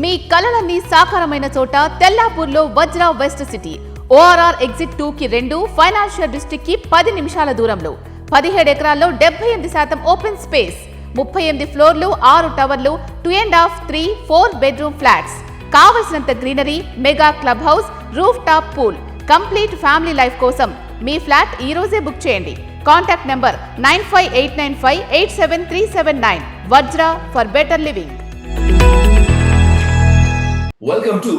మీ కలలన్నీ సాకారమైన చోట తెల్లాపూర్లో వజ్ర west city. ORR exit 2కి 2, ఫైనాన్షియల్ డిస్ట్రిక్ట్ కి 10 నిమిషాల దూరంలో. 17 ఎకరాల్లో 78% ఓపెన్ స్పేస్, 38 ఫ్లోర్లు, 6 టవర్లు, 2.5, 3, 4 బెడ్రూమ్ ఫ్లాట్స్. కావలసినంత greenery, mega club house, roof top pool. Complete family life కోసం మీ ఫ్లాట్ ఈ రోజే బుక్ చేయండి. Contact number 9589587379. Vajra for better living. Welcome to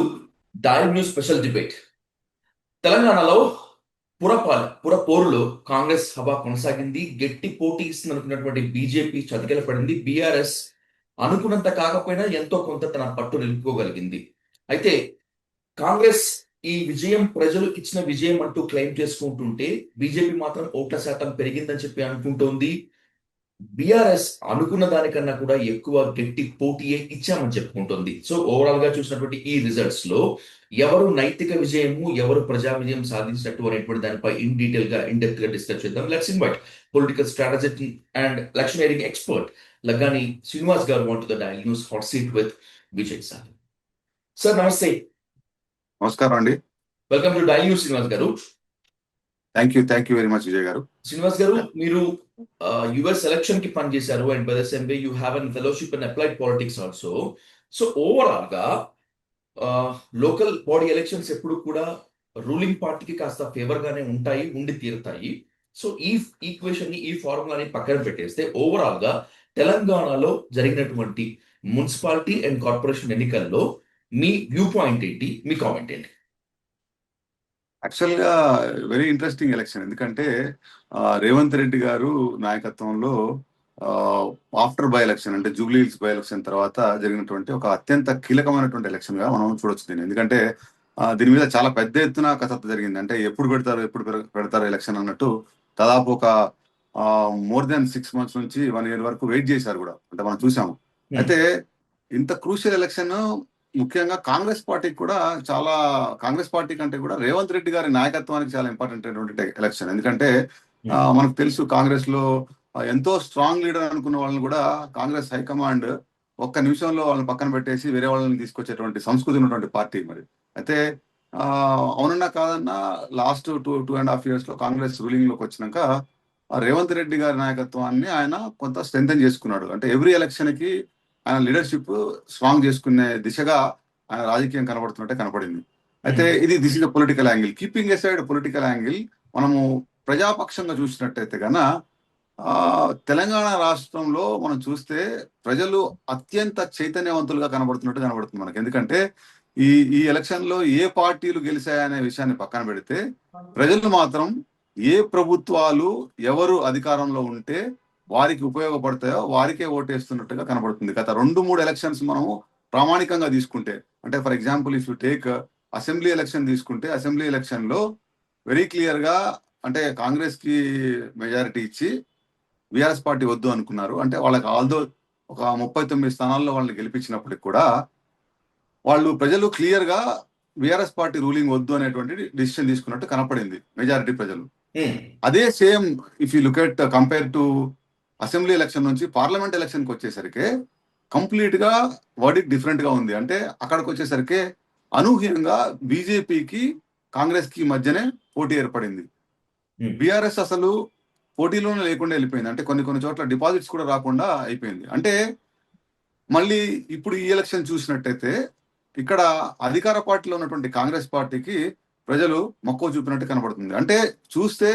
dial news special debate. తెలంగాణలో పురపోరులో కాంగ్రెస్ హవా కొనసాగింది. గట్టి పోటీ ఇస్తుందనుకున్నటువంటి బీజేపీ చతికిల పడింది. బీఆర్ఎస్ అనుకున్నంత కాకపోయినా ఎంతో కొంత తన పట్టు నిలుపుకోగలిగింది. అయితే కాంగ్రెస్ ఈ విజయం ప్రజలు ఇచ్చిన విజయం అంటూ క్లెయిమ్ చేసుకుంటుంటే, బీజేపీ మాత్రం ఓట్ల శాతం పెరిగిందని చెప్పి అనుకుంటోంది. బీఆర్ఎస్ అనుకున్న దానికన్నా కూడా ఎక్కువ గట్టి పోటీయే ఇచ్చామని చెప్పుకుంటుంది. సో ఓవరాల్ గా చూసినటువంటి ఈ రిజల్ట్స్ లో ఎవరు నైతిక విజయము, ఎవరు ప్రజా విజయం సాధించినట్టు అనేటువంటి దానిపై ఇన్ డీటెయిల్ గా ఇన్ డెప్త్ గా డిస్కస్ చేద్దాం. Let's invite political strategy and electioneering expert Laggani Srinivas garu want to the dial news hot seat with Vijay sir. Sir నమస్తే. నమస్కారం అండి. Welcome to dial news Srinivas garu. Thank you very much Vijay garu. Srinivas garu, మీరు యుఎస్ ఎలక్షన్ కి పనిచేశారు and by the same way you have an fellowship in applied politics also. So overall గా local body elections ఎప్పుడు కూడా ruling పార్టీకి కాస్త ఫేవర్ గానే ఉంటాయి, ఉండి తీరుతాయి. సో ఈ ఈక్వేషన్ ని, ఈ ఫార్ములాని పక్కన పెట్టేస్తే ఓవరాల్ గా తెలంగాణలో జరిగినటువంటి మున్సిపాలిటీ అండ్ కార్పొరేషన్ ఎన్నికల్లో మీ వ్యూ పాయింట్ ఏంటి, మీ కామెంట్ ఏంటి? యాక్చువల్ గా వెరీ ఇంట్రెస్టింగ్ ఎలక్షన్. ఎందుకంటే రేవంత్ రెడ్డి గారు నాయకత్వంలో ఆఫ్టర్ బై ఎలక్షన్, అంటే జూబ్లీ హిల్స్ బై ఎలక్షన్ తర్వాత జరిగినటువంటి ఒక అత్యంత కీలకమైనటువంటి ఎలక్షన్ గా మనం చూడొచ్చు దీన్ని. ఎందుకంటే దీని మీద చాలా పెద్ద ఎత్తున కసరత్తు జరిగింది. అంటే ఎప్పుడు పెడతారు ఎలక్షన్ అన్నట్టు దాదాపు ఒక మోర్ దాన్ 6 months నుంచి 1 year వరకు వెయిట్ చేశారు కూడా, అంటే మనం చూసాము. అయితే ఇంత క్రూషియల్ ఎలక్షన్ ముఖ్యంగా కాంగ్రెస్ పార్టీకి కూడా చాలా, కాంగ్రెస్ పార్టీ కంటే కూడా రేవంత్ రెడ్డి గారి నాయకత్వానికి చాలా ఇంపార్టెంట్ అయినటువంటి ఎలక్షన్. ఎందుకంటే మనకు తెలుసు, కాంగ్రెస్ లో ఎంతో స్ట్రాంగ్ లీడర్ అనుకున్న వాళ్ళని కూడా కాంగ్రెస్ హైకమాండ్ ఒక్క నిమిషంలో వాళ్ళని పక్కన పెట్టేసి వేరే వాళ్ళని తీసుకొచ్చేటువంటి సంస్కృతి ఉన్నటువంటి పార్టీ. మరి అయితే అవునన్నా కాదన్నా లాస్ట్ 2.5 years లో కాంగ్రెస్ రూలింగ్ లోకి వచ్చినాక రేవంత్ రెడ్డి గారి నాయకత్వాన్ని ఆయన కొంత స్ట్రెంథెన్ చేసుకున్నాడు. అంటే ఎవ్రీ ఎలక్షన్ కి ఆయన లీడర్షిప్ స్ట్రాంగ్ చేసుకునే దిశగా ఆయన రాజకీయం కనపడింది. అయితే this is the political angle. Keeping aside political angle, మనము ప్రజాపక్షంగా చూసినట్టయితే కన్నా తెలంగాణ రాష్ట్రంలో మనం చూస్తే ప్రజలు అత్యంత చైతన్యవంతులుగా కనబడుతుంది మనకి. ఎందుకంటే ఈ ఎలక్షన్ లో ఏ పార్టీలు గెలిచాయనే విషయాన్ని పక్కన పెడితే, ప్రజలు మాత్రం ఏ ప్రభుత్వాలు ఎవరు అధికారంలో ఉంటే వారికి ఉపయోగపడతాయో వారికే ఓటేస్తున్నట్టుగా కనబడుతుంది. గత 2-3 ఎలక్షన్స్ మనము ప్రామాణికంగా తీసుకుంటే, అంటే for example if you take assembly election తీసుకుంటే, అసెంబ్లీ ఎలక్షన్ లో వెరీ క్లియర్ గా అంటే కాంగ్రెస్ కి మెజారిటీ ఇచ్చి బీఆర్ఎస్ పార్టీ వద్దు అనుకున్నారు. అంటే వాళ్ళకి ఆల్దో ఒక 39 స్థానాల్లో వాళ్ళని గెలిపించినప్పటికి కూడా ప్రజలు క్లియర్ గా బీఆర్ఎస్ పార్టీ రూలింగ్ వద్దు అనేటువంటి డిసిషన్ తీసుకున్నట్టు కనపడింది మెజారిటీ ప్రజలు. అదే same if you look at compare to assembly election నుంచి పార్లమెంట్ ఎలక్షన్ కి వచ్చేసరికి కంప్లీట్ గా వర్డిక్ డిఫరెంట్ గా ఉంది. అంటే అక్కడికి వచ్చేసరికి అనూహ్యంగా బీజేపీకి కాంగ్రెస్ కి మధ్యనే పోటీ ఏర్పడింది. బీఆర్ఎస్ అసలు పోటీలోనే లేకుండా వెళ్ళిపోయింది. అంటే కొన్ని చోట్ల డిపాజిట్స్ కూడా రాకుండా అయిపోయింది. అంటే మళ్ళీ ఇప్పుడు ఈ ఎలక్షన్ చూసినట్టయితే ఇక్కడ అధికార పార్టీలో ఉన్నటువంటి కాంగ్రెస్ పార్టీకి ప్రజలు మక్కువ చూపినట్టు కనబడుతుంది. అంటే చూస్తే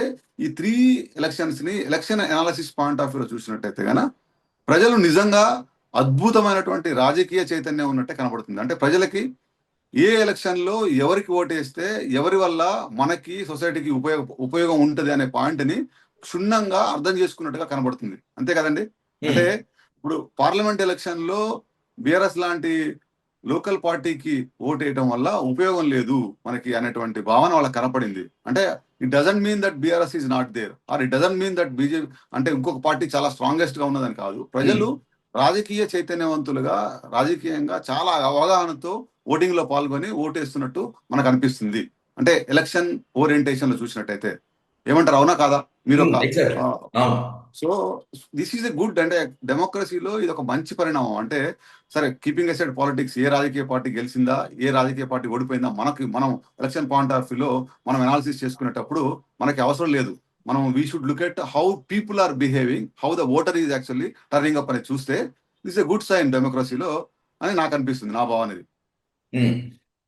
ఈ 3 ఎలక్షన్స్ ని ఎలక్షన్ అనాలిసిస్ పాయింట్ ఆఫ్ వ్యూలో చూసినట్టయితే గన ప్రజలు నిజంగా అద్భుతమైనటువంటి రాజకీయ చైతన్యం ఉన్నట్టే కనబడుతుంది. అంటే ప్రజలకి ఏ ఎలక్షన్ లో ఎవరికి ఓటేస్తే ఎవరి వల్ల మనకి సొసైటీకి ఉపయోగం ఉంటది అనే పాయింట్ ని క్షుణ్ణంగా అర్థం చేసుకున్నట్టుగా కనబడుతుంది. అంతే కదండి. అంటే ఇప్పుడు పార్లమెంట్ ఎలక్షన్ లో బీఆర్ఎస్ లాంటి లోకల్ పార్టీకి ఓటేయటం వల్ల ఉపయోగం లేదు మనకి అనేటువంటి భావన వాళ్ళకి కనపడింది. అంటే it doesn't mean that BRS is not there, or it doesn't mean that BJP అంటే ఇంకొక పార్టీ చాలా స్ట్రాంగెస్ట్ గా ఉన్నదని కాదు. ప్రజలు రాజకీయ చైతన్యవంతులుగా, రాజకీయంగా చాలా అవగాహనతో ఓటింగ్ లో పాల్గొని ఓటేస్తున్నట్టు మనకు అనిపిస్తుంది. అంటే ఎలక్షన్ ఓరియంటేషన్ లో చూసినట్టయితే ఏమంటారు, అవునా కాదా? మీరు ఒక ఎగ్జాక్ట్లీ. అవును. So this is a good, అంటే డెమోక్రసీలో ఇది ఒక మంచి పరిణామం. అంటే సరే, కీపింగ్ అసైడ్ పాలిటిక్స్, ఏ రాజకీయ పార్టీ గెలిచిందా, ఏ రాజకీయ పార్టీ ఓడిపోయిందా, మనం ఎలక్షన్ పాయింట్ ఆఫ్ వ్యూలో మనం అనాలిసిస్ చేసుకునేటప్పుడు మనకి అవసరం లేదు. మనం we should look at how people are behaving, how the voter is actually turning up అనేది చూస్తే దిస్ ఎ గుడ్ సైన్ డెమోక్రసీలో అని నాకు అనిపిస్తుంది, నా భావన ఇది. ఉమ్.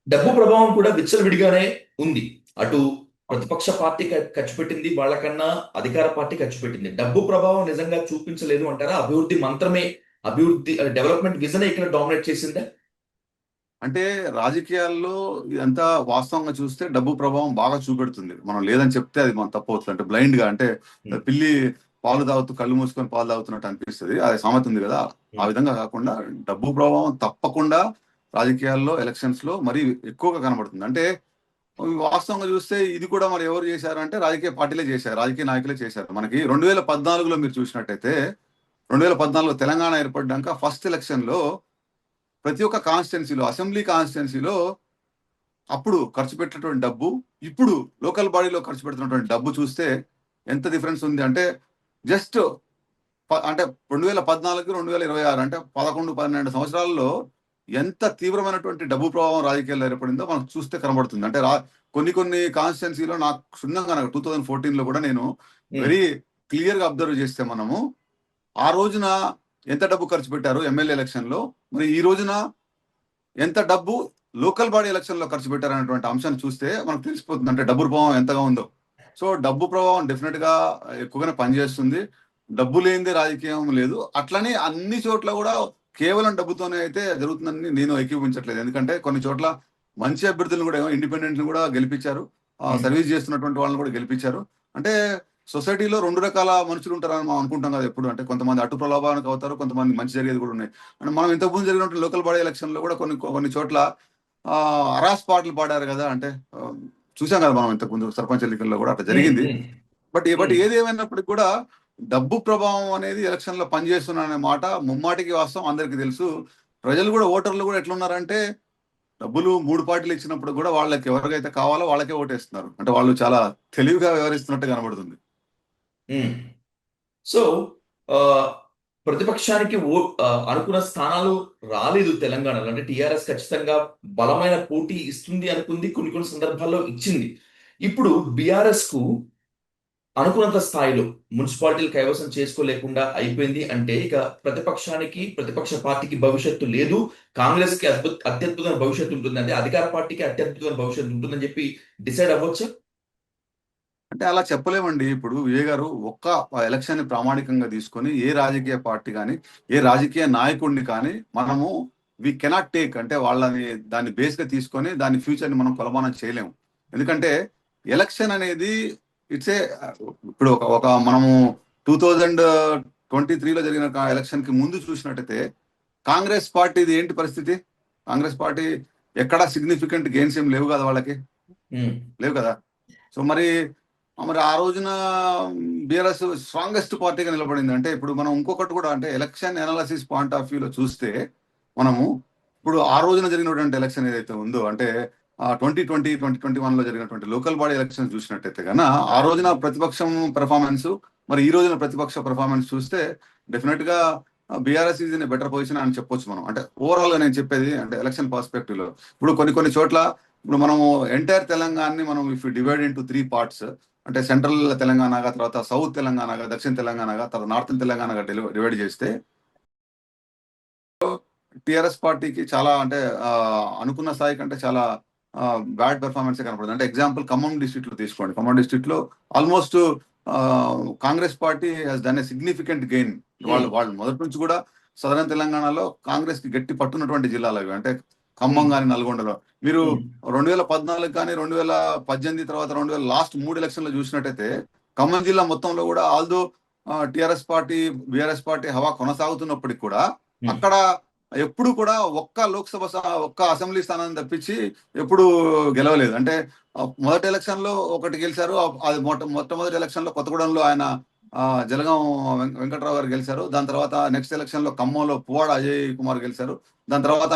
డబ్బు ప్రభావం కూడా విచ్చలవిడిగానే ఉంది. అటు ప్రతిపక్ష పార్టీ ఖర్చు పెట్టింది వాళ్ళకన్నా అధికార పార్టీ ఖర్చు పెట్టింది. డబ్బు ప్రభావం నిజంగా చూపించలేదు అంటారా? అభివృద్ధి మంత్రమే, అభివృద్ధి డెవలప్మెంట్ విజనే ఇక్కడ డామినేట్ చేసిందా? అంటే రాజకీయాల్లో ఇదంతా వాస్తవంగా చూస్తే డబ్బు ప్రభావం బాగా చూపెడుతుంది. మనం లేదని చెప్తే అది మనం తప్పు అవుతుంది. అంటే బ్లైండ్ గా, అంటే ఉమ్. పిల్లి పాలు తాగుతూ కళ్ళు మూసుకొని పాలు తాగుతున్నట్టు అనిపిస్తుంది. అది సామెత ఉంది కదా, ఆ ఉమ్. విధంగా కాకుండా డబ్బు ప్రభావం తప్పకుండా రాజకీయాల్లో, ఎలక్షన్స్ లో మరీ ఎక్కువగా కనబడుతుంది. అంటే వాస్తవంగా చూస్తే ఇది కూడా మరి ఎవరు చేశారు అంటే రాజకీయ పార్టీలే చేశారు, రాజకీయ నాయకులే చేశారు. మనకి 2014లో మీరు చూసినట్టయితే, 2014 తెలంగాణ ఏర్పడ్డాక ఫస్ట్ ఎలక్షన్ లో ప్రతి ఒక్క కాన్స్టిట్యున్సీలో, అసెంబ్లీ కాన్స్టిట్యున్సీలో అప్పుడు ఖర్చు పెట్టినటువంటి డబ్బు, ఇప్పుడు లోకల్ బాడీలో ఖర్చు పెడుతున్నటువంటి డబ్బు చూస్తే ఎంత డిఫరెన్స్ ఉంది అంటే, జస్ట్ అంటే 2014 2026 అంటే 11-12 సంవత్సరాల్లో ఎంత తీవ్రమైనటువంటి డబ్బు ప్రభావం రాజకీయాల్లో ఏర్పడిందో మనకు చూస్తే కనబడుతుంది. అంటే కొన్ని కాన్స్టిట్యున్సీలో నాకు క్షుణ్ణంగా 2014లో కూడా నేను ఉమ్. వెరీ క్లియర్ గా అబ్జర్వ్ చేస్తే, మనము ఆ రోజున ఎంత డబ్బు ఖర్చు పెట్టారు ఎమ్మెల్యే ఎలక్షన్ లో, మరి ఈ రోజున ఎంత డబ్బు లోకల్ బాడీ ఎలక్షన్ లో ఖర్చు పెట్టారనేటువంటి అంశాన్ని చూస్తే మనకు తెలిసిపోతుంది, అంటే డబ్బు ప్రభావం ఎంతగా ఉందో. సో డబ్బు ప్రభావం డెఫినెట్ గా ఎక్కువగానే పనిచేస్తుంది. డబ్బు లేనిదే రాజకీయం లేదు. అట్లనే అన్ని చోట్ల కూడా కేవలం డబ్బుతోనే అయితే జరుగుతుందని నేను ఏకీభవించట్లేదు. ఎందుకంటే కొన్ని చోట్ల మంచి అభ్యర్థులను కూడా, ఇండిపెండెంట్ కూడా గెలిపించారు, ఉమ్. సర్వీస్ చేస్తున్నటువంటి వాళ్ళని కూడా గెలిపించారు. అంటే సొసైటీలో రెండు రకాల మనుషులు ఉంటారని మనం అనుకుంటాం కదా ఎప్పుడు. అంటే కొంతమంది అటు ప్రలోభానికి అవుతారు, కొంతమంది మంచి జరిగేది కూడా ఉన్నాయి. అంటే మనం ఇంతకుముందు జరిగినటువంటి లోకల్ బాడీ ఎలక్షన్ లో కూడా కొన్ని చోట్ల అరాస్ పాటలు పాడారు కదా. అంటే చూసాం కదా మనం ఇంతకుముందు సర్పంచ్ ఎన్నికల్లో కూడా అట్లా ఉమ్. జరిగింది. ఉమ్. బట్ ఉమ్. ఏది ఏమైనప్పటికీ కూడా డబ్బు ప్రభావం అనేది ఎలక్షన్ లో పనిచేస్తున్న మాట ముమ్మాటికి వాస్తవం, అందరికీ తెలుసు. ప్రజలు కూడా, ఓటర్లు కూడా ఎట్లున్నారంటే, డబ్బులు మూడు పార్టీలు ఇచ్చినప్పుడు కూడా వాళ్ళకి ఎవరికైతే కావాలో వాళ్ళకే ఓటేస్తున్నారు. అంటే వాళ్ళు చాలా తెలివిగా వ్యవహరిస్తున్నట్టు కనబడుతుంది. ఉమ్. సో ఆ, ప్రతిపక్షానికి అనుకున్న స్థానాలు రాలేదు తెలంగాణలో. అంటే టిఆర్ఎస్ ఖచ్చితంగా బలమైన పోటీ ఇస్తుంది అనుకుంది, కొన్ని కొన్ని సందర్భాల్లో ఇచ్చింది. ఇప్పుడు బీఆర్ఎస్ కు అనుకున్నంత స్థాయిలో మున్సిపాలిటీలు కైవసం చేసుకోలేకుండా అయిపోయింది అంటే ఇక ప్రతిపక్షానికి, ప్రతిపక్ష పార్టీకి భవిష్యత్తు లేదు. కాంగ్రెస్ కి అత్యద్భుతమైన భవిష్యత్తు ఉంటుంది, అంటే అధికార పార్టీకి అత్యద్భుతమైన భవిష్యత్తు ఉంటుందని చెప్పి డిసైడ్ అవ్వచ్చు. అంటే అలా చెప్పలేమండి. ఇప్పుడు విజయ్ గారు ఒక్క ఎలక్షన్ ని ప్రామాణికంగా తీసుకొని ఏ రాజకీయ పార్టీ కానీ, ఏ రాజకీయ నాయకుడిని కానీ మనము వి కెనాట్ టేక్, అంటే వాళ్ళని దాన్ని బేస్ గా తీసుకొని దాని ఫ్యూచర్ ని మనం కొలమానం చేయలేము. ఎందుకంటే ఎలక్షన్ అనేది ఇట్స్ ఏ, ఇప్పుడు ఒక మనము 2023లో జరిగిన ఎలక్షన్ కి ముందు చూసినట్టయితే కాంగ్రెస్ పార్టీది ఏంటి పరిస్థితి? కాంగ్రెస్ పార్టీ ఎక్కడా సిగ్నిఫికెంట్ గెయిన్స్ ఏం లేవు కదా వాళ్ళకి, ఉమ్. లేవు కదా. సో మరి మరి ఆ రోజున బీఆర్ఎస్ స్ట్రాంగెస్ట్ పార్టీగా నిలబడింది. అంటే ఇప్పుడు మనం ఇంకొకటి కూడా, అంటే ఎలక్షన్ అనాలసిస్ పాయింట్ ఆఫ్ వ్యూలో చూస్తే, మనము ఇప్పుడు ఆ రోజున జరిగినటువంటి ఎలక్షన్ ఏదైతే ఉందో, అంటే 2021లో జరిగినటువంటి లోకల్ బాడీ ఎలక్షన్ చూసినట్టయితే కన్నా, ఆ రోజున ప్రతిపక్షం పెర్ఫార్మెన్స్, మరి ఈ రోజున ప్రతిపక్ష పెర్ఫార్మెన్స్ చూస్తే డెఫినెట్ గా BRS is in better position అని చెప్పొచ్చు మనం. అంటే ఓవరాల్ గా నేను చెప్పేది, అంటే ఎలక్షన్ పర్స్పెక్టివ్ లో ఇప్పుడు కొన్ని చోట్ల, ఇప్పుడు మనము ఎంటైర్ తెలంగాణని మనం ఇఫ్ డివైడ్ ఇంటూ 3 పార్ట్స్, అంటే సెంట్రల్ తెలంగాణగా, తర్వాత సౌత్ తెలంగాణగా, దక్షిణ తెలంగాణగా, తర్వాత నార్త్ తెలంగాణగా డివైడ్ చేస్తే టిఆర్ఎస్ పార్టీకి చాలా, అంటే అనుకున్న స్థాయి కంటే చాలా బ్యాడ్ పెర్ఫార్మెన్స్ కనపడుతుంది. అంటే ఎగ్జాంపుల్ ఖమ్మం డిస్ట్రిక్ట్ లో తీసుకోండి. ఖమ్మం డిస్ట్రిక్ట్ లో almost Congress party has done a significant gain. వాళ్ళు మొదటి నుంచి కూడా సదరన్ తెలంగాణలో కాంగ్రెస్ కి గట్టి పట్టున్నటువంటి జిల్లాలు అవి. అంటే ఖమ్మం కానీ, నల్గొండలో మీరు 2014 కానీ, 2018 తర్వాత 2000 లాస్ట్ 3 ఎలక్షన్లు చూసినట్టయితే ఖమ్మం జిల్లా మొత్తంలో కూడా, although TRS party, BRS party హవా కొనసాగుతున్నప్పటికి కూడా అక్కడ ఎప్పుడు కూడా ఒక్క అసెంబ్లీ స్థానాన్ని తప్పించి ఎప్పుడు గెలవలేదు. అంటే మొదటి ఎలక్షన్ లో ఒకటి గెలిచారు. అది మొట్టమొదటి ఎలక్షన్ లో కొత్తగూడెంలో ఆయన జలగం వెంకట్రావు గారు గెలిచారు. దాని తర్వాత నెక్స్ట్ ఎలక్షన్ లో ఖమ్మంలో పువ్వాడ అజయ్ కుమార్ గెలిచారు. దాని తర్వాత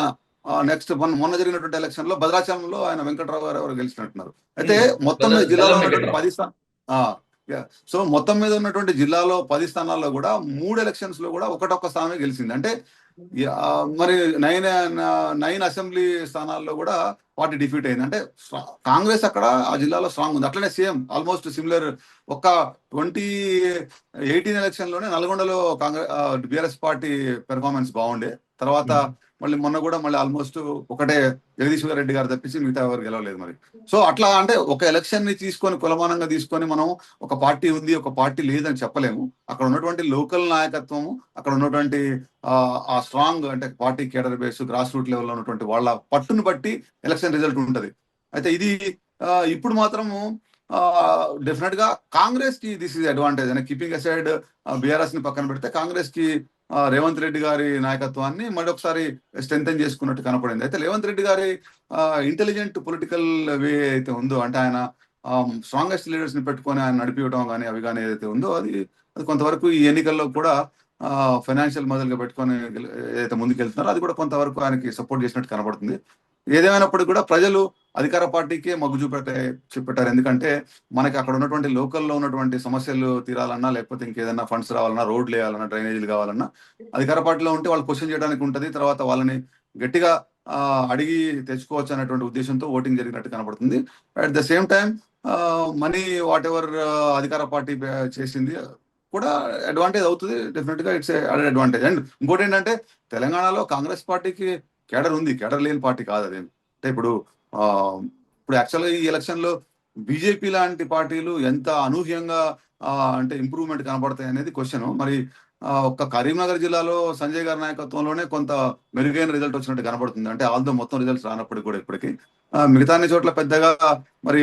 నెక్స్ట్ మొన్న జరిగినటువంటి ఎలక్షన్ లో భద్రాచలంలో ఆయన వెంకట్రావు గారు ఎవరు గెలిచినట్టున్నారు. అయితే మొత్తం జిల్లాలో ఉన్నటువంటి 10 సో మొత్తం మీద ఉన్నటువంటి జిల్లాలో 10 స్థానాల్లో కూడా 3 ఎలక్షన్స్ లో కూడా ఒకటొక్క స్థానమే గెలిచింది. అంటే మరి 9 అసెంబ్లీ స్థానాల్లో కూడా పార్టీ డిఫీట్ అయింది. అంటే కాంగ్రెస్ అక్కడ ఆ జిల్లాలో స్ట్రాంగ్ ఉంది. అట్లనే సేమ్ ఆల్మోస్ట్ సిమిలర్ ఒక 2018 ఎలక్షన్ లోనే నల్గొండలో కాంగ్రెస్ బిఆర్ఎస్ పార్టీ పెర్ఫార్మెన్స్ బాగుండే. తర్వాత మళ్ళీ మొన్న కూడా మళ్ళీ ఆల్మోస్ట్ ఒకటే జగదీశ్వర్ రెడ్డి గారు తప్పించి మిగతా ఎవరు గెలవలేదు మరి. సో అట్లా అంటే ఒక ఎలక్షన్ ని తీసుకొని కులమానంగా తీసుకొని మనం ఒక పార్టీ ఉంది ఒక పార్టీ లేదని చెప్పలేము. అక్కడ ఉన్నటువంటి లోకల్ నాయకత్వము, అక్కడ ఉన్నటువంటి ఆ స్ట్రాంగ్ అంటే party cadre base grass root లెవెల్లో ఉన్నటువంటి వాళ్ళ పట్టును బట్టి ఎలక్షన్ రిజల్ట్ ఉంటది. అయితే ఇది ఇప్పుడు మాత్రము డెఫినెట్ గా కాంగ్రెస్ కి దిస్ ఇస్ అడ్వాంటేజ్ అని కీపింగ్ అసైడ్ బీఆర్ఎస్ ని పక్కన పెడితే కాంగ్రెస్ కి రేవంత్ రెడ్డి గారి నాయకత్వాన్ని మరొకసారి స్ట్రెంథెన్ చేసుకున్నట్టు కనపడింది. అయితే రేవంత్ రెడ్డి గారి ఇంటెలిజెంట్ పొలిటికల్ వే అయితే ఉందో అంటే ఆయన స్ట్రాంగెస్ట్ లీడర్స్ ని పెట్టుకొని ఆయన నడిపివ్వడం కానీ అవి కానీ ఏదైతే ఉందో అది కొంతవరకు ఈ ఎన్నికల్లో కూడా ఫైనాన్షియల్ మొదలుగా పెట్టుకొని ఏదైతే ముందుకెళ్తున్నారో అది కూడా కొంతవరకు ఆయనకి సపోర్ట్ చేసినట్టు కనబడుతుంది. ఏదేమైనప్పటికీ కూడా ప్రజలు అధికార పార్టీకే మొగ్గు చూపెట్టారు. ఎందుకంటే మనకి అక్కడ ఉన్నటువంటి లోకల్లో ఉన్నటువంటి సమస్యలు తీరాలన్నా లేకపోతే ఇంకేదన్నా ఫండ్స్ రావాలన్నా రోడ్లు వేయాలన్నా డ్రైనేజీలు కావాలన్నా అధికార పార్టీలో ఉంటే వాళ్ళు క్వశ్చన్ చేయడానికి ఉంటుంది. తర్వాత వాళ్ళని గట్టిగా అడిగి తెచ్చుకోవచ్చు అనేటువంటి ఉద్దేశంతో ఓటింగ్ జరిగినట్టు కనబడుతుంది. At the same time money what ever అధికార పార్టీ చేసింది కూడా అడ్వాంటేజ్ అవుతుంది. డెఫినెట్ గా ఇట్స్ అడ్వాంటేజ్. అండ్ ఇంకోటి ఏంటంటే తెలంగాణలో కాంగ్రెస్ పార్టీకి కేడర్ ఉంది, కేడర్ లేని పార్టీ కాదు అదేం. అంటే ఇప్పుడు యాక్చువల్గా ఈ ఎలక్షన్ లో బీజేపీ లాంటి పార్టీలు ఎంత అనూహ్యంగా అంటే ఇంప్రూవ్మెంట్ కనబడతాయి అనేది క్వశ్చన్. మరి ఒక్క కరీంనగర్ జిల్లాలో సంజయ్ గారి నాయకత్వంలోనే కొంత మెరుగైన రిజల్ట్ వచ్చినట్టు కనబడుతుంది. అంటే ఆల్దో మొత్తం రిజల్ట్స్ రానప్పటికీ కూడా ఇప్పటికీ మిగతా అన్ని చోట్ల పెద్దగా మరి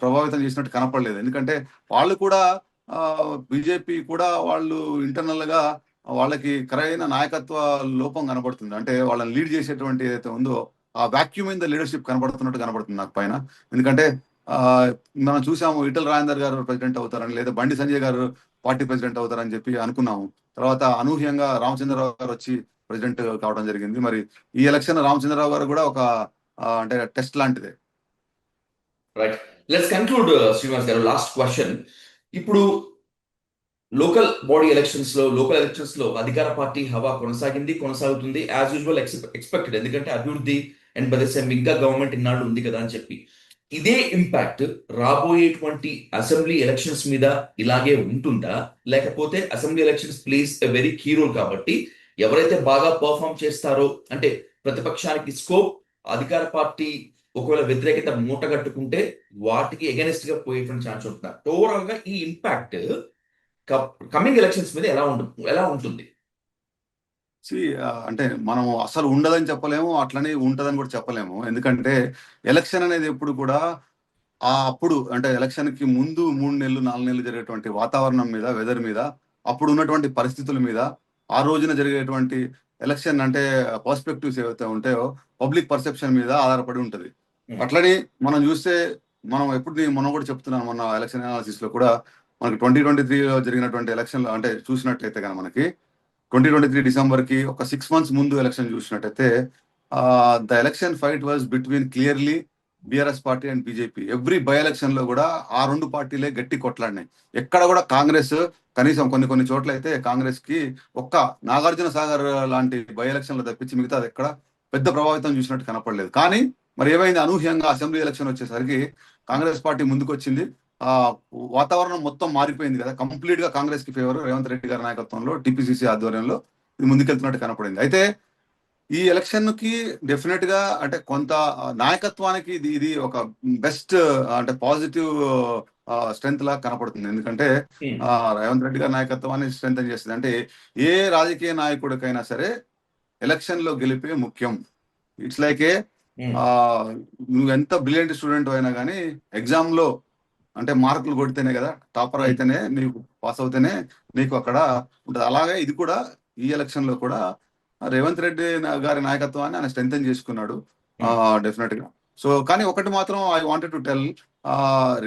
ప్రభావితం చేసినట్టు కనపడలేదు. ఎందుకంటే వాళ్ళు కూడా బీజేపీ కూడా వాళ్ళు ఇంటర్నల్ గా వాళ్ళకి కరైన నాయకత్వ లోపం కనబడుతుంది. అంటే వాళ్ళని లీడ్ చేసేటువంటి ఏదైతే ఉందో ఆ వాక్యూమ్ ఇన్ ద లీడర్షిప్ కనబడుతున్నట్టు కనబడుతుంది నాకు పైన. ఎందుకంటే మనం చూసాము ఈటెల రాజేందర్ గారు ప్రెసిడెంట్ అవుతారని లేదా బండి సంజయ్ గారు పార్టీ ప్రెసిడెంట్ అవుతారని చెప్పి అనుకున్నాము. తర్వాత అనూహ్యంగా రామచంద్రరావు గారు వచ్చి ప్రెసిడెంట్ కావడం జరిగింది. మరి ఈ ఎలక్షన్ రామచంద్రరావు గారు కూడా ఒక అంటే టెస్ట్ లాంటిదే. రైట్, లెట్స్ కన్క్లూడ్ శ్రీనివాస్ గారు. Last question. ఇప్పుడు లోకల్ బాడీ ఎలక్షన్స్ లో అధికార పార్టీ హవా కొనసాగుతుంది యాజ్ యూజువల్ ఎక్స్పెక్టెడ్. ఎందుకంటే అభివృద్ధి అండ్ బదసేం ఇంకా గవర్నమెంట్ ఇన్నాళ్ళు ఉంది కదా అని చెప్పి. ఇదే ఇంపాక్ట్ రాబోయేటువంటి అసెంబ్లీ ఎలక్షన్స్ మీద ఇలాగే ఉంటుందా, లేకపోతే assembly elections plays a very key role కాబట్టి ఎవరైతే బాగా పర్ఫామ్ చేస్తారో అంటే ప్రతిపక్షానికి స్కోప్, అధికార పార్టీ ఒకవేళ వ్యతిరేకత మూటగట్టుకుంటే వాటికి ఎగెనిస్ట్ గా పోయేటువంటి ఛాన్స్ ఉంటుందా? ఓవరాల్ గా ఈ ఇంపాక్ట్ కమింగ్ ఎలక్షన్స్ మీద ఎలా ఉంటుంది? అంటే మనం అసలు ఉండదని చెప్పలేము, అట్లనే ఉంటదని కూడా చెప్పలేము. ఎందుకంటే ఎలక్షన్ అనేది ఎప్పుడు కూడా అప్పుడు అంటే ఎలక్షన్ కి ముందు 3 నెలలు 4 నెలలు జరిగేటువంటి వాతావరణం మీద, వెదర్ మీద, అప్పుడు ఉన్నటువంటి పరిస్థితుల మీద, ఆ రోజున జరిగేటువంటి ఎలక్షన్ అంటే పర్స్పెక్టివ్స్ ఏవైతే ఉంటాయో పబ్లిక్ పర్సెప్షన్ మీద ఆధారపడి ఉంటది. అట్లని మనం చూస్తే మనం కూడా చెప్తున్నాను మొన్న ఎలక్షన్ అనాలిసిస్ లో కూడా మనకి 2023లో జరిగినటువంటి ఎలక్షన్ అంటే చూసినట్లయితే కనుక మనకి 2023 డిసెంబర్ కి ఒక 6 months ముందు ఎలక్షన్ చూసినట్టయితే the election fight was between clearly BRS party and BJP. Every by election లో కూడా ఆ రెండు పార్టీలే గట్టి కొట్లాడినాయి. ఎక్కడ కూడా కాంగ్రెస్ కనీసం కొన్ని చోట్ల అయితే కాంగ్రెస్ కి ఒక్క నాగార్జున సాగర్ లాంటి బై ఎలక్షన్ లో తప్పించి మిగతా అది ఎక్కడ పెద్ద ప్రభావితం చూసినట్టు కనపడలేదు. కానీ మరి ఏమైంది, అనూహ్యంగా అసెంబ్లీ ఎలక్షన్ వచ్చేసరికి కాంగ్రెస్ పార్టీ ముందుకు వచ్చింది. వాతావరణం మొత్తం మారిపోయింది కదా, కంప్లీట్ గా కాంగ్రెస్ కి ఫేవర్. రేవంత్ రెడ్డి గారి నాయకత్వంలో టీపీసీసీ ఆధ్వర్యంలో ఇది ముందుకెళ్తున్నట్టు కనపడింది. అయితే ఈ ఎలక్షన్ కి డెఫినెట్ గా అంటే కొంత నాయకత్వానికి ఇది ఒక బెస్ట్ అంటే పాజిటివ్ స్ట్రెంత్ లాగా కనపడుతుంది. ఎందుకంటే రేవంత్ రెడ్డి గారి నాయకత్వాన్ని స్ట్రెంథెన్ చేస్తుంది. అంటే ఏ రాజకీయ నాయకుడికైనా సరే ఎలక్షన్ లో గెలిపే ముఖ్యం. ఇట్స్ లైక్ నువ్వు ఎంత బ్రిలియంట్ స్టూడెంట్ అయినా కానీ ఎగ్జామ్ లో అంటే మార్కులు కొడితేనే కదా, టాపర్ అయితేనే నీకు పాస్ అవుతేనే నీకు అక్కడ ఉంటుంది. అలాగే ఇది కూడా ఈ ఎలక్షన్ లో కూడా రేవంత్ రెడ్డి గారి నాయకత్వాన్ని ఆయన స్ట్రెంథెన్ చేసుకున్నాడు డెఫినెట్ గా. సో కానీ ఒకటి మాత్రం I wanted to tell,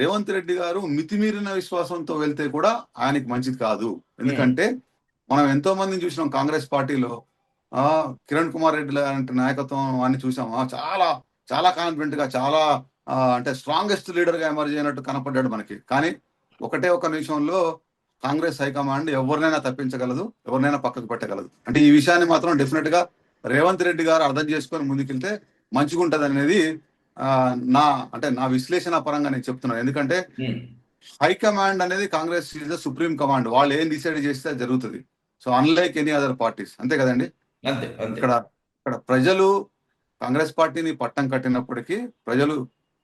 Revanth Reddy గారు మితిమీరిన విశ్వాసంతో వెళ్తే కూడా ఆయనకి మంచిది కాదు. ఎందుకంటే మనం ఎంతో మందిని చూసినాం కాంగ్రెస్ పార్టీలో. కిరణ్ కుమార్ రెడ్డి లాంటి నాయకత్వం అన్ని చూసాము. చాలా చాలా కాన్ఫిడెంట్ గా, చాలా అంటే స్ట్రాంగెస్ట్ లీడర్ గా ఎమర్జ్ అయినట్టు కనపడ్డాడు మనకి. కానీ ఒకటే ఒక నిమిషంలో కాంగ్రెస్ హైకమాండ్ ఎవరినైనా తప్పించగలదు, ఎవరినైనా పక్కకు పెట్టగలదు. అంటే ఈ విషయాన్ని మాత్రం డెఫినెట్ గా రేవంత్ రెడ్డి గారు అర్థం చేసుకొని ముందుకెళ్తే మంచిగా ఉంటది అనేది నా విశ్లేషణ పరంగా నేను చెప్తున్నాను. ఎందుకంటే ఉమ్, హైకమాండ్ అనేది Congress is the supreme command. వాళ్ళు ఏం డిసైడ్ చేస్తే అది జరుగుతుంది. So unlike any other parties, అంతే కదండి. అంతే అంతే. ఇక్కడ ఇక్కడ ప్రజలు కాంగ్రెస్ పార్టీని పట్టం కట్టినప్పటికీ ప్రజలు,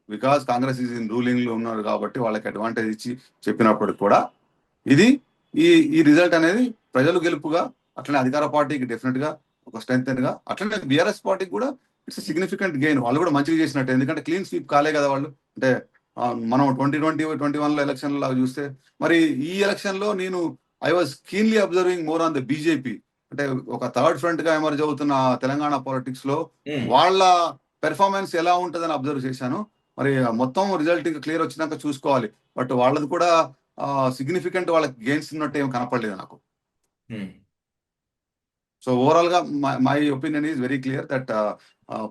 because Congress is in ruling లో ఉన్నారు కాబట్టి వాళ్ళకి అడ్వాంటేజ్ ఇచ్చి చెప్పినప్పటికి కూడా ఇది ఈ ఈ రిజల్ట్ అనేది ప్రజలు గెలుపుగా, అట్లనే అధికార పార్టీకి డెఫినెట్ గా ఒక స్ట్రెంగ్ గా, అట్లనే బీఆర్ఎస్ పార్టీకి కూడా ఇట్స్ సిగ్నిఫికెంట్ గెయిన్. వాళ్ళు కూడా మంచిగా చేసినట్టు, ఎందుకంటే క్లీన్ స్వీప్ కాలే కదా వాళ్ళు. అంటే మనం 2021 ఎలక్షన్ లాగా చూస్తే, మరి ఈ ఎలక్షన్ లో I was keenly observing more on the BJP. అంటే ఒక థర్డ్ ఫ్రంట్ గా ఎమర్జ్ అవుతున్న తెలంగాణ పాలిటిక్స్ లో ఉమ్, వాళ్ళ పెర్ఫార్మెన్స్ ఎలా ఉంటుందని అబ్జర్వ్ చేశాను. మరి మొత్తం రిజల్ట్ క్లియర్ వచ్చినాక చూసుకోవాలి. బట్ వాళ్ళది కూడా సిగ్నిఫికెంట్ వాళ్ళకి గెయిన్స్ ఉన్నట్టు ఏం కనపడలేదు నాకు. ఉమ్. సో ఓవరాల్ గా my opinion is very clear that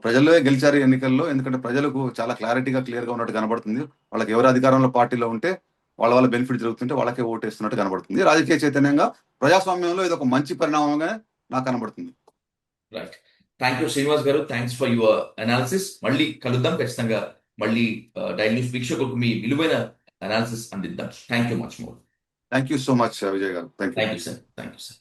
ప్రజలే గెలిచారు ఈ ఎన్నికల్లో. ఎందుకంటే ప్రజలకు చాలా క్లారిటీగా క్లియర్ గా ఉన్నట్టు కనబడుతుంది. వాళ్ళకి ఎవరు అధికారంలో పార్టీలో ఉంటే వాళ్ళ బెనిఫిట్ జరుగుతుంటే వాళ్ళకే ఓటేస్తున్నట్టు కనబడుతుంది. రాజకీయ చైతన్యంగా ప్రజాస్వామ్యంలో ఇది ఒక మంచి పరిణామంగా నాకు కనబడుతుంది. రైట్. థ్యాంక్ యూ శ్రీనివాస్ గారు, థ్యాంక్స్ ఫర్ యువర్ అనాలిసిస్. మళ్ళీ కలుద్దాం ఖచ్చితంగా. మళ్ళీ డైలీ న్యూస్ వీక్షకులకు మీ విలువైన అనాలిసిస్ అందిద్దాం. Thank you much more. Thank you so much Vijay garu. Thank you. Thank you sir. Thank you sir.